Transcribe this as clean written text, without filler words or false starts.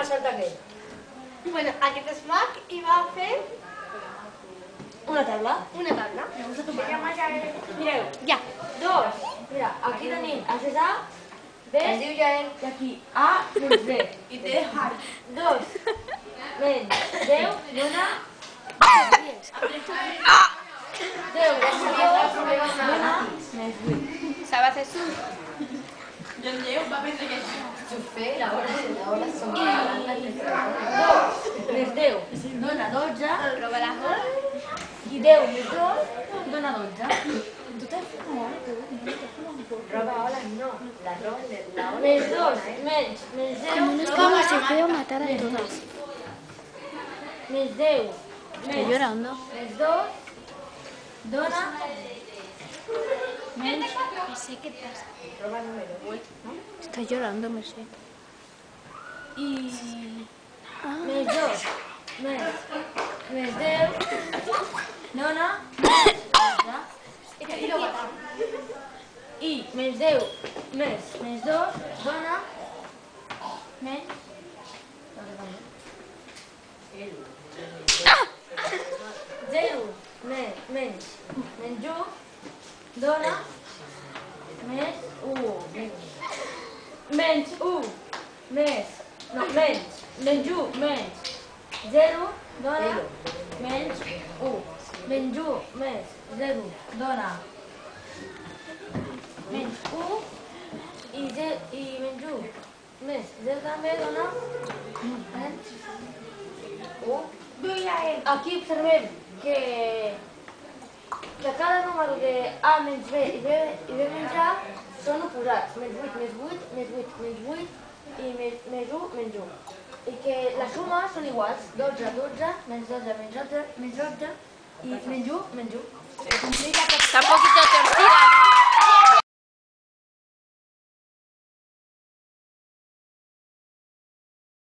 passat aquell? Bueno, aquest és mag i va fer Una taula. una taula. Mireu, Ja. dos. Mira, aquí tenim a César, B, Es diu Jael. i aquí A menys B. I té Harry. 2 menys 10 dona 10 dona més 8. Sabe hacer su. Xufé, la hora som 2 més 10 dona 12 Prova la hora. i 10 més 2 dona 12. Roba ola, no. La roba, la ola. Més 2 menys 0 ¿Cómo se puede matar a todas? més 10 Estoy llorando. més 2 dona menys Me sé qué pasa. Roba número 8. Está llorando, me sé. i més 2 més 10 dona 12. I més 10 més 2 dona menys 0 menys 1 dona més 1 menys 1 menys 1 menys 0 dona menys 1 menys 1 més 0 dona menys 1 i menys 1 més 0 també dona menys 1. Aquí observem que cada número de A menys B i B menys A són oposats. Menys 8 més 8 més 8 menys 8 i més 1 menys 1. I que les sumes són iguals. 12, 12, menys 12, menys 12 i menys 1 menys 1. Está un poquito torcida.